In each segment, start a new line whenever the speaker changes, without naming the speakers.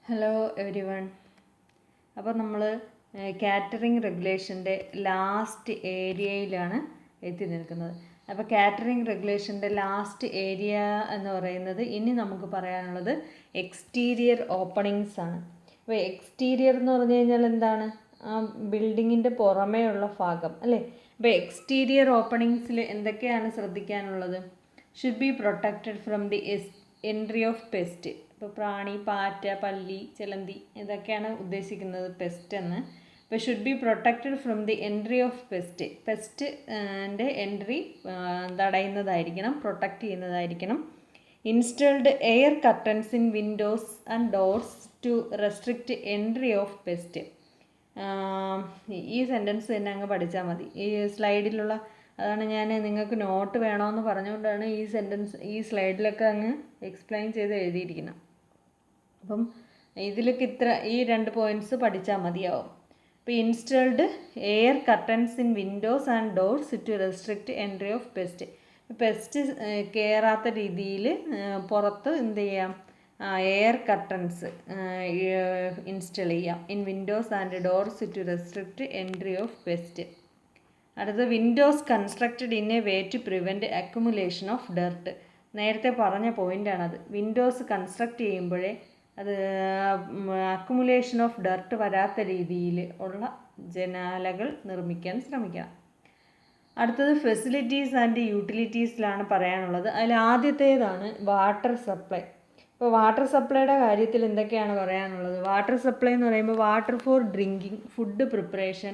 Hello every one. അപ്പോൾ നമ്മൾ catering റെഗുലേഷൻ്റെ last ഏരിയയിലാണ് എത്തി നിൽക്കുന്നത്. അപ്പോൾ കാറ്ററിംഗ് റെഗുലേഷൻ്റെ ലാസ്റ്റ് ഏരിയ എന്ന് പറയുന്നത് ഇനി നമുക്ക് പറയാനുള്ളത് എക്സ്റ്റീരിയർ ഓപ്പണിങ്സ് ആണ്. അപ്പോൾ എക്സ്റ്റീരിയർ എന്ന് പറഞ്ഞു കഴിഞ്ഞാൽ എന്താണ്? ബിൽഡിങ്ങിൻ്റെ പുറമേ ഉള്ള ഭാഗം അല്ലേ? അപ്പോൾ എക്സ്റ്റീരിയർ ഓപ്പണിങ്സിൽ എന്തൊക്കെയാണ് ശ്രദ്ധിക്കാനുള്ളത്? Should be protected from the entry of pest. ഇപ്പോൾ പ്രാണി, പാറ്റ, പല്ലി, ചിലന്തി ഇതൊക്കെയാണ് ഉദ്ദേശിക്കുന്നത് പെസ്റ്റ് എന്ന്. അപ്പോൾ should be protected from the entry of pest. പെസ്റ്റിൻ്റെ എൻട്രി തടയുന്നതായിരിക്കണം, പ്രൊട്ടക്റ്റ് ചെയ്യുന്നതായിരിക്കണം. Installed air curtains in windows and doors to restrict entry of pest. ഈ സെൻറ്റൻസ് തന്നെ അങ്ങ് പഠിച്ചാൽ മതി. ഈ സ്ലൈഡിലുള്ള അതാണ് ഞാൻ നിങ്ങൾക്ക് നോട്ട് വേണമെന്ന് പറഞ്ഞുകൊണ്ടാണ് ഈ സ്ലൈഡിലൊക്കെ അങ്ങ് എക്സ്പ്ലെയിൻ ചെയ്ത് എഴുതിയിരിക്കുന്നത്. അപ്പം ഇതിലൊക്കെ ഈ 2 പോയിൻറ്റ്സ് പഠിച്ചാൽ മതിയാവും. അപ്പോൾ installed air curtains in windows and doors to restrict entry of pest. Pest കയറാത്ത രീതിയിൽ പുറത്ത് എന്ത് ചെയ്യാം? എയർ കർട്ടൻസ് ഇൻസ്റ്റോൾ ചെയ്യാം. In windows and doors to restrict entry of pest. അടുത്ത windows constructed in a way to prevent accumulation of dirt. നേരത്തെ പറഞ്ഞ പോയിൻ്റാണത്. Windows construct ചെയ്യുമ്പോഴേ അത് അക്യുമുലേഷൻ ഓഫ് ഡർട്ട് വരാത്ത രീതിയിൽ ഉള്ള ജനാലകൾ നിർമ്മിക്കാൻ ശ്രമിക്കണം. അടുത്തത് ഫെസിലിറ്റീസ് ആൻഡ് യൂട്ടിലിറ്റീസിലാണ് പറയാനുള്ളത്. അതിൽ ആദ്യത്തേതാണ് വാട്ടർ സപ്ലൈ. ഇപ്പോൾ വാട്ടർ സപ്ലൈയുടെ കാര്യത്തിൽ എന്തൊക്കെയാണ് പറയാനുള്ളത്? വാട്ടർ സപ്ലൈ എന്ന് പറയുമ്പോൾ water for drinking, food preparation,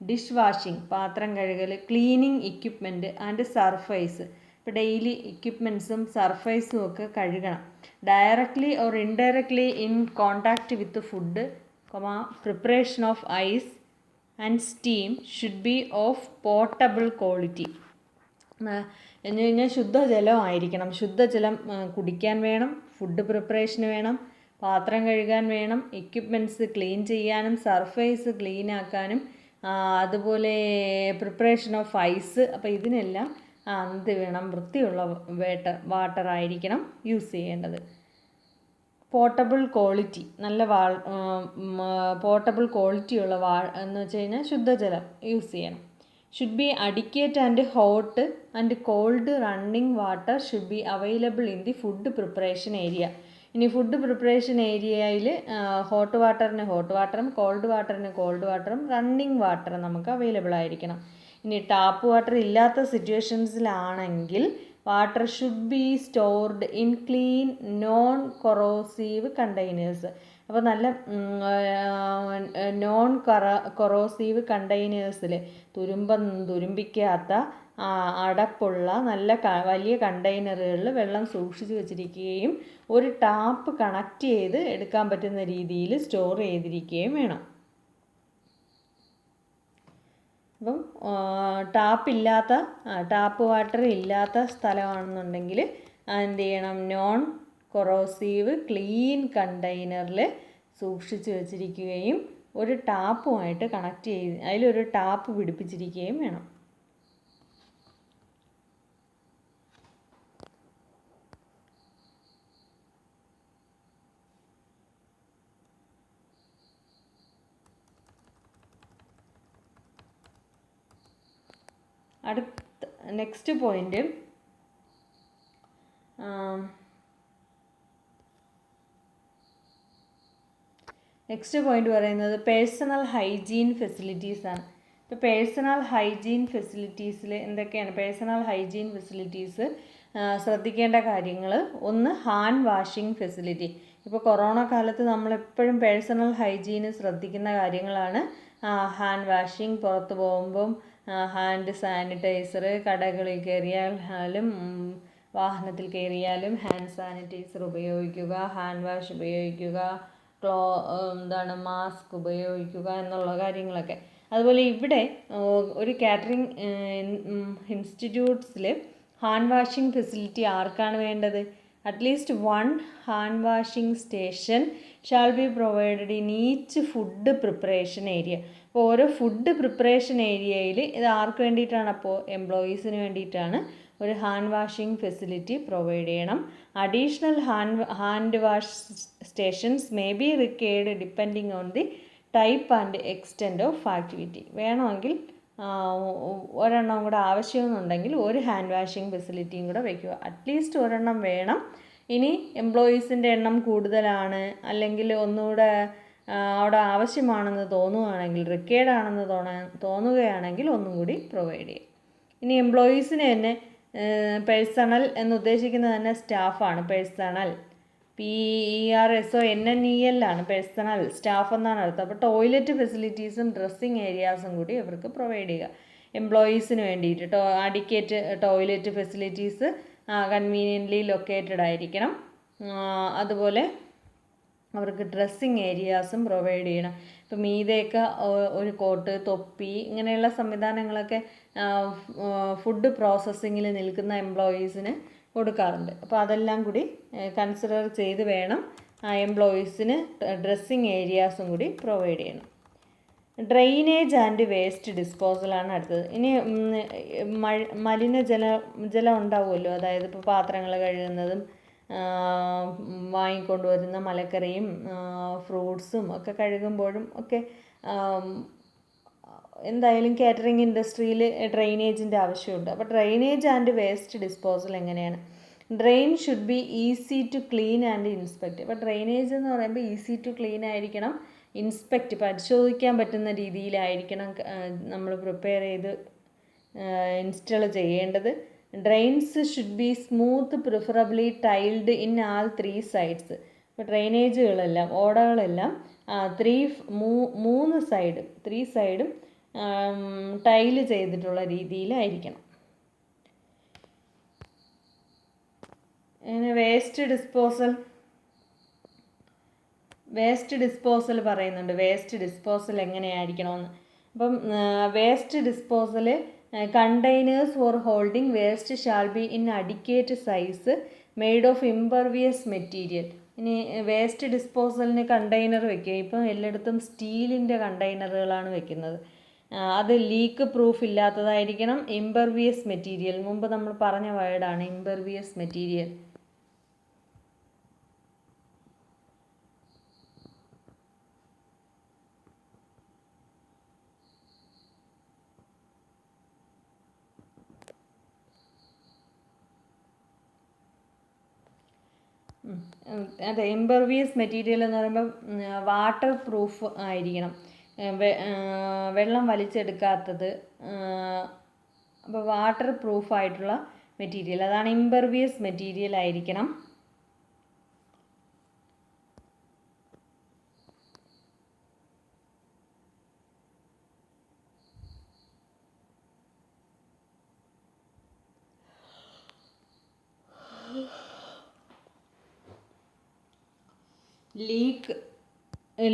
dish washing പാത്രം കഴുകൽ, ക്ലീനിങ് ഇക്വിപ്മെൻറ്റ് ആൻഡ് സർഫേസ്. ഇപ്പോൾ ഡെയിലി ഇക്വിപ്മെൻറ്റ്സും സർഫേസും ഒക്കെ കഴുകണം. Directly or indirectly in contact with food, preparation of ice and steam should be of portable quality. എന്ന് കഴിഞ്ഞാൽ ശുദ്ധജലമായിരിക്കണം. ശുദ്ധജലം കുടിക്കാൻ വേണം, ഫുഡ് പ്രിപ്പറേഷന് വേണം, പാത്രം കഴുകാൻ വേണം, എക്യുപ്മെൻറ്റ്സ് ക്ലീൻ ചെയ്യാനും സർഫേസ് ക്ലീൻ ആക്കാനും, അതുപോലെ പ്രിപ്പറേഷൻ ഓഫ് ഐസ്. അപ്പോൾ ഇതിനെല്ലാം എന്ത് വേണം? വൃത്തിയുള്ള വാട്ടർ ആയിരിക്കണം യൂസ് ചെയ്യേണ്ടത്. പോർട്ടബിൾ ക്വാളിറ്റി, നല്ല പോർട്ടബിൾ ക്വാളിറ്റിയുള്ള എന്ന് വെച്ച് കഴിഞ്ഞാൽ ശുദ്ധജലം യൂസ് ചെയ്യണം. Should be adequate and hot and cold running water should be available in the food preparation area. ഇനി ഫുഡ് പ്രിപ്പറേഷൻ ഏരിയയിൽ ഹോട്ട് വാട്ടറിന് ഹോട്ട് വാട്ടറും കോൾഡ് വാട്ടറിന് കോൾഡ് വാട്ടറും റണ്ണിങ് വാട്ടറും നമുക്ക് അവൈലബിൾ ആയിരിക്കണം. ഇനി ടാപ്പ് വാട്ടർ ഇല്ലാത്ത സിറ്റുവേഷൻസിലാണെങ്കിൽ water should be stored in clean non corrosive containers. അപ്പോൾ നല്ല നോൺ കൊറോസീവ് കണ്ടെയ്നേഴ്സിൽ തുരുമ്പിക്കാത്ത അടപ്പുള്ള നല്ല വലിയ കണ്ടെയ്നറുകളിൽ വെള്ളം സൂക്ഷിച്ച് വെച്ചിരിക്കുകയും ഒരു ടാപ്പ് കണക്ട് ചെയ്ത് എടുക്കാൻ പറ്റുന്ന രീതിയിൽ സ്റ്റോർ ചെയ്തിരിക്കുകയും വേണം. അപ്പം ടാപ്പ് വാട്ടർ ഇല്ലാത്ത സ്ഥലമാണെന്നുണ്ടെങ്കിൽ എന്ത് ചെയ്യണം? നോൺ കൊറോസീവ് ക്ലീൻ കണ്ടെയ്നറിൽ സൂക്ഷിച്ച് വെച്ചിരിക്കുകയും ഒരു ടാപ്പുമായിട്ട് കണക്ട് ചെയ്ത് അതിലൊരു ടാപ്പ് പിടിപ്പിച്ചിരിക്കുകയും വേണം. നെക്സ്റ്റ് പോയിന്റ് പറയുന്നത് പേഴ്സണൽ ഹൈജീൻ ഫെസിലിറ്റീസ് ആണ്. ഇപ്പോൾ പേഴ്സണൽ ഹൈജീൻ ഫെസിലിറ്റീസിൽ എന്തൊക്കെയാണ്? പേഴ്സണൽ ഹൈജീൻ ഫെസിലിറ്റീസ് ശ്രദ്ധിക്കേണ്ട കാര്യങ്ങൾ: ഒന്ന്, ഹാൻഡ് വാഷിംഗ് ഫെസിലിറ്റി. ഇപ്പോൾ കൊറോണ കാലത്ത് നമ്മളെപ്പോഴും പേഴ്സണൽ ഹൈജീന് ശ്രദ്ധിക്കുന്ന കാര്യങ്ങളാണ് ഹാൻഡ് വാഷിംഗ്, പുറത്ത് പോകുമ്പം ഹാൻഡ് സാനിറ്റൈസർ, കടകളിൽ കയറിയാലും വാഹനത്തിൽ കയറിയാലും ഹാൻഡ് സാനിറ്റൈസർ ഉപയോഗിക്കുക, ഹാൻഡ് വാഷ് ഉപയോഗിക്കുക, മാസ്ക് ഉപയോഗിക്കുക എന്നുള്ള കാര്യങ്ങളൊക്കെ. അതുപോലെ ഇവിടെ ഒരു കാറ്ററിംഗ് ഇൻസ്റ്റിറ്റ്യൂട്ട്സിൽ ഹാൻഡ് വാഷിംഗ് ഫെസിലിറ്റി ആർക്കാണ് വേണ്ടത്? At least 1 hand washing station shawl be provided in each food preparation area. അപ്പോൾ ഓരോ ഫുഡ് പ്രിപ്പറേഷൻ ഏരിയയിൽ ഇത് ആർക്ക് വേണ്ടിയിട്ടാണ്? അപ്പോൾ എംപ്ലോയീസിന് വേണ്ടിയിട്ടാണ് ഒരു ഹാൻഡ് വാഷിംഗ് ഫെസിലിറ്റി പ്രൊവൈഡ് ചെയ്യണം. Additional hand wash stations may be required depending on the type and extent of activity. വേണമെങ്കിൽ ഒരെണ്ണം കൂടെ ആവശ്യമെന്നുണ്ടെങ്കിൽ ഒരു ഹാൻഡ് വാഷിംഗ് ഫെസിലിറ്റിയും കൂടെ വയ്ക്കുക. അറ്റ്ലീസ്റ്റ് ഒരെണ്ണം വേണം. ഇനി എംപ്ലോയീസിൻ്റെ എണ്ണം കൂടുതലാണ്, അല്ലെങ്കിൽ ഒന്നുകൂടെ അവിടെ ആവശ്യമാണെന്ന് തോന്നുകയാണെങ്കിൽ, റിക്വയർഡ് ആണെന്ന് തോന്നുകയാണെങ്കിൽ ഒന്നും കൂടി പ്രൊവൈഡ് ചെയ്യും. ഇനി എംപ്ലോയീസിന് തന്നെ പേഴ്സണൽ എന്ന് ഉദ്ദേശിക്കുന്നത് തന്നെ സ്റ്റാഫാണ്. പേഴ്സണൽ PERSONNEL ആണ്. പേഴ്സണൽ സ്റ്റാഫ് എന്നാണ് അർത്ഥം. അപ്പോൾ ടോയ്ലറ്റ് ഫെസിലിറ്റീസും ഡ്രസ്സിങ് ഏരിയാസും കൂടി അവർക്ക് പ്രൊവൈഡ് ചെയ്യുക. എംപ്ലോയീസിന് വേണ്ടിയിട്ട് adequate toilet facilities conveniently located ആയിരിക്കണം. അതുപോലെ അവർക്ക് ഡ്രസ്സിങ് ഏരിയാസും പ്രൊവൈഡ് ചെയ്യണം. ഇപ്പം മീതെയൊക്കെ ഒരു കോട്ട്, തൊപ്പി, ഇങ്ങനെയുള്ള സംവിധാനങ്ങളൊക്കെ ഫുഡ് പ്രോസസ്സിങ്ങിൽ നിൽക്കുന്ന എംപ്ലോയീസിന് കൊടുക്കാറുണ്ട്. അപ്പോൾ അതെല്ലാം കൂടി കൺസിഡർ ചെയ്ത് വേണം എംപ്ലോയീസിന് ഡ്രസ്സിങ് ഏരിയാസും കൂടി പ്രൊവൈഡ് ചെയ്യണം. ഡ്രെയിനേജ് ആൻഡ് വേസ്റ്റ് ഡിസ്പോസലാണ് അടുത്തത്. ഇനി ജലം ഉണ്ടാവുമല്ലോ, അതായത് ഇപ്പോൾ പാത്രങ്ങൾ കഴുകുന്നതും വാങ്ങിക്കൊണ്ടുവരുന്ന മലക്കറിയും ഫ്രൂട്ട്സും ഒക്കെ കഴുകുമ്പോഴും ഒക്കെ എന്തായാലും കാറ്ററിംഗ് ഇൻഡസ്ട്രിയിൽ ഡ്രെയിനേജിൻ്റെ ആവശ്യമുണ്ട്. അപ്പോൾ ഡ്രെയിനേജ് ആൻഡ് വേസ്റ്റ് ഡിസ്പോസൽ എങ്ങനെയാണ്? Drain should be easy to clean and inspect. അപ്പോൾ ഡ്രെയിനേജ് എന്ന് പറയുമ്പോൾ ഈസി ടു ക്ലീൻ ആയിരിക്കണം, പരിശോധിക്കാൻ പറ്റുന്ന രീതിയിലായിരിക്കണം നമ്മൾ പ്രിപ്പയർ ചെയ്ത് ഇൻസ്റ്റാൾ ചെയ്യേണ്ടത്. Drains should be smooth, preferably tiled in all 3 sides. ഇപ്പോൾ ഡ്രെയിനേജുകളെല്ലാം, ഓടകളെല്ലാം 3 സൈഡും ടൈല് ചെയ്തിട്ടുള്ള രീതിയിലായിരിക്കണം. അങ്ങനെ വേസ്റ്റ് ഡിസ്പോസൽ പറയുന്നുണ്ട്. വേസ്റ്റ് ഡിസ്പോസൽ എങ്ങനെയായിരിക്കണമെന്ന്. അപ്പം waste disposal containers for holding waste shall be in adequate size made of impervious material. ഇനി വേസ്റ്റ് ഡിസ്പോസലിന് കണ്ടെയ്നർ വെക്കുക. ഇപ്പം എല്ലായിടത്തും സ്റ്റീലിൻ്റെ കണ്ടെയ്നറുകളാണ് വെക്കുന്നത്. അത് ലീക്ക് പ്രൂഫ് ഇല്ലാത്തതായിരിക്കണം. ഇംപെർവിയസ് മെറ്റീരിയൽ, മുമ്പ് നമ്മൾ പറഞ്ഞ വേർഡാണ് ഇംപെർവിയസ് മെറ്റീരിയൽ. അതെ, ഇംപെർവിയസ് മെറ്റീരിയൽ എന്ന് പറയുമ്പോൾ വാട്ടർ പ്രൂഫ് ആയിരിക്കണം, വെള്ളം വലിച്ചെടുക്കാത്തത്. അപ്പോൾ വാട്ടർ പ്രൂഫായിട്ടുള്ള മെറ്റീരിയൽ, അതാണ് ഇംപെർവിയസ് മെറ്റീരിയൽ ആയിരിക്കണം.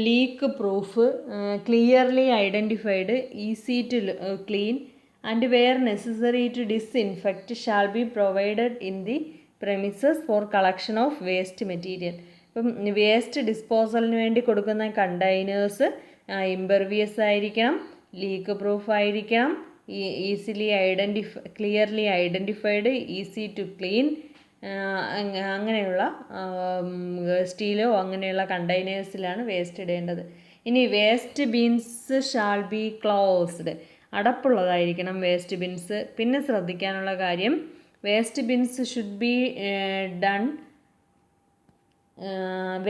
Leak proof, clearly identified, easy to clean and where necessary to disinfect shall be provided in the premises for collection of waste material. ഇപ്പം വേസ്റ്റ് ഡിസ്പോസലിന് വേണ്ടി കൊടുക്കുന്ന കണ്ടെയ്നേഴ്സ് ഇംപെർവിയസ് ആയിരിക്കണം, ലീക്ക് പ്രൂഫ് ആയിരിക്കണം, clearly identified, easy to clean, അങ്ങനെയുള്ള സ്റ്റീലോ അങ്ങനെയുള്ള കണ്ടെയ്നേഴ്സിലാണ് വേസ്റ്റ് ഇടേണ്ടത്. ഇനി waste bins shall be closed, അടപ്പുള്ളതായിരിക്കണം വേസ്റ്റ് ബിൻസ്. പിന്നെ ശ്രദ്ധിക്കാനുള്ള കാര്യം, waste bins should be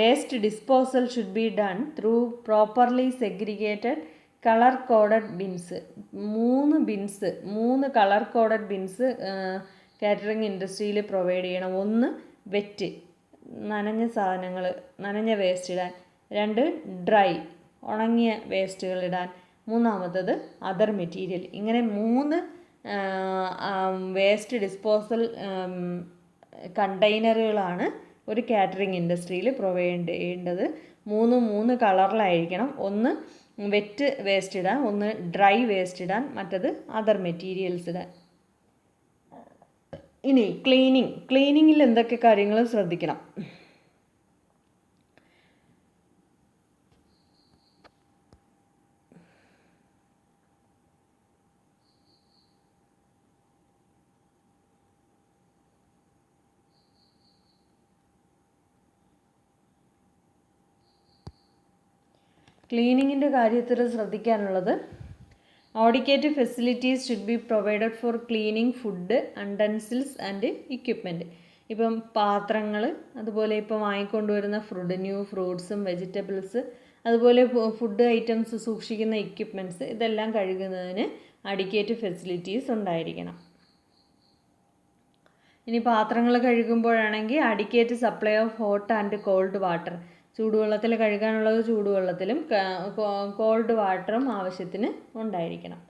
waste disposal should be done through properly segregated colour coded bins. 3 colour coded bins catering ഇൻഡസ്ട്രിയിൽ പ്രൊവൈഡ് ചെയ്യണം. 1 വെറ്റ്, നനഞ്ഞ വേസ്റ്റ് ഇടാൻ. 2 ഡ്രൈ, ഉണങ്ങിയ വേസ്റ്റുകൾ ഇടാൻ. 3 അതർ മെറ്റീരിയൽ. ഇങ്ങനെ 3 വേസ്റ്റ് ഡിസ്പോസൽ കണ്ടെയ്നറുകളാണ് ഒരു കാറ്ററിംഗ് ഇൻഡസ്ട്രിയിൽ പ്രൊവൈഡ് ചെയ്യേണ്ടത്. 3 കളറിലായിരിക്കണം. 1 വെറ്റ് വേസ്റ്റ് ഇടാൻ, 1 ഡ്രൈ വേസ്റ്റ് ഇടാൻ, മറ്റത് അതർ മെറ്റീരിയൽസ് ഇടാൻ. ഇനി ക്ലീനിങ്ങിൽ എന്തൊക്കെ കാര്യങ്ങൾ ശ്രദ്ധിക്കണം? ക്ലീനിങ്ങിൻ്റെ കാര്യത്തിൽ ശ്രദ്ധിക്കാനുള്ളത് adequate facilities should be provided for cleaning food utensils and equipment. ഇപ്പം പാത്രങ്ങൾ, അതുപോലെ ഇപ്പം വാങ്ങിക്കൊണ്ടുവരുന്ന ഫ്രൂട്ട്സും വെജിറ്റബിൾസ്, അതുപോലെ ഫുഡ് ഐറ്റംസ് സൂക്ഷിക്കുന്ന എക്യുപ്മെൻറ്റ്സ്, ഇതെല്ലാം കഴുകുന്നതിന് അഡിക്കേറ്റീവ് ഫെസിലിറ്റീസ് ഉണ്ടായിരിക്കണം. ഇനി പാത്രങ്ങൾ കഴുകുമ്പോഴാണെങ്കിൽ adequate supply of hot and cold water, ചൂടുവെള്ളത്തിൽ കഴുകാനുള്ളത് ചൂടുവെള്ളത്തിലും കോൾഡ് വാട്ടറും ആവശ്യത്തിന് ഉണ്ടായിരിക്കണം.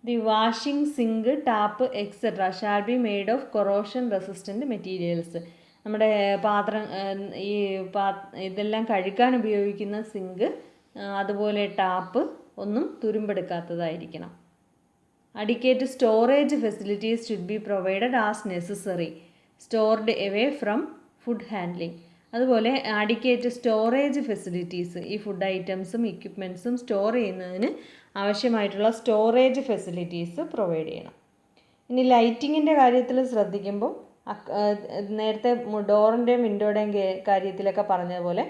The washing sink, tap etcetera shall be made of corrosion resistant materials. നമ്മുടെ ഇതെല്ലാം കഴുകാൻ ഉപയോഗിക്കുന്ന സിങ്ക്, അതുപോലെ ടാപ്പ് ഒന്നും തുരുമ്പെടുക്കാത്തതായിരിക്കണം. Adequate storage facilities should be provided as necessary stored away from food handling. അതുപോലെ അഡിക്കേറ്റ് സ്റ്റോറേജ് ഫെസിലിറ്റീസ്, ഈ ഫുഡ് ഐറ്റംസും എക്യുപ്മെൻറ്റ്സും സ്റ്റോർ ചെയ്യുന്നതിന് ആവശ്യമായിട്ടുള്ള സ്റ്റോറേജ് ഫെസിലിറ്റീസ് പ്രൊവൈഡ് ചെയ്യണം. ഇനി ലൈറ്റിങ്ങിൻ്റെ കാര്യത്തിൽ ശ്രദ്ധിക്കുമ്പോൾ നേരത്തെ ഡോറിൻ്റെയും വിൻഡോയുടെയും കാര്യത്തിലൊക്കെ പറഞ്ഞതുപോലെ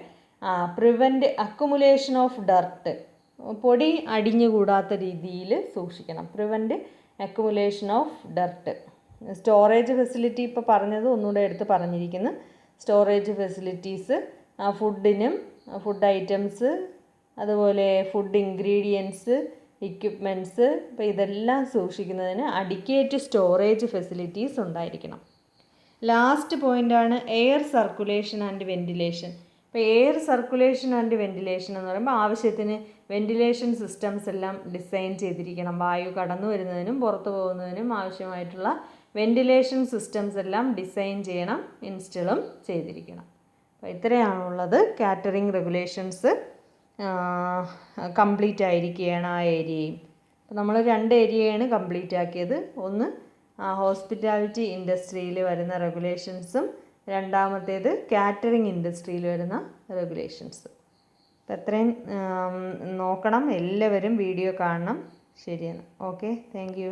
പ്രിവെൻറ്റ് അക്കുമുലേഷൻ ഓഫ് ഡർട്ട്, പൊടി അടിഞ്ഞുകൂടാത്ത രീതിയിൽ സൂക്ഷിക്കണം. Prevent accumulation of dirt. Storage facility ഇപ്പോൾ പറഞ്ഞത് ഒന്നുകൂടെ എടുത്ത് പറഞ്ഞിരിക്കുന്നു. സ്റ്റോറേജ് ഫെസിലിറ്റീസ് ഫുഡിനും, ഫുഡ് ഐറ്റംസ്, അതുപോലെ ഫുഡ് ഇൻഗ്രീഡിയൻസ്, എക്യുപ്മെൻറ്റ്സ്, ഇപ്പോൾ ഇതെല്ലാം സൂക്ഷിക്കുന്നതിന് അഡിക്കേറ്റ് സ്റ്റോറേജ് ഫെസിലിറ്റീസ് ഉണ്ടായിരിക്കണം. ലാസ്റ്റ് പോയിൻ്റാണ് എയർ സർക്കുലേഷൻ ആൻഡ് വെൻറ്റിലേഷൻ. ഇപ്പോൾ എയർ സർക്കുലേഷൻ ആൻഡ് വെൻറ്റിലേഷൻ എന്ന് പറയുമ്പോൾ ആവശ്യത്തിന് വെൻറ്റിലേഷൻ സിസ്റ്റംസ് എല്ലാം ഡിസൈൻ ചെയ്തിരിക്കണം. വായു കടന്നു വരുന്നതിനും പുറത്തു പോകുന്നതിനും ആവശ്യമായിട്ടുള്ള വെൻറ്റിലേഷൻ സിസ്റ്റംസ് എല്ലാം ഡിസൈൻ ചെയ്യണം, ഇൻസ്റ്റളും ചെയ്തിരിക്കണം. അപ്പോൾ ഇത്രയാണുള്ളത്. കാറ്ററിംഗ് റെഗുലേഷൻസ് കംപ്ലീറ്റ് ആയിരിക്കുകയാണ് ആ ഏരിയയും. അപ്പോൾ നമ്മൾ 2 ഏരിയയാണ് കംപ്ലീറ്റ് ആക്കിയത്. ഒന്ന് ഹോസ്പിറ്റാലിറ്റി ഇൻഡസ്ട്രിയിൽ വരുന്ന റെഗുലേഷൻസും, രണ്ടാമത്തേത് കാറ്ററിംഗ് ഇൻഡസ്ട്രിയിൽ വരുന്ന റെഗുലേഷൻസും. അപ്പോൾ എത്രയും നോക്കണം, എല്ലാവരും വീഡിയോ കാണണം. ശരിയാണ്. Okay, thank you.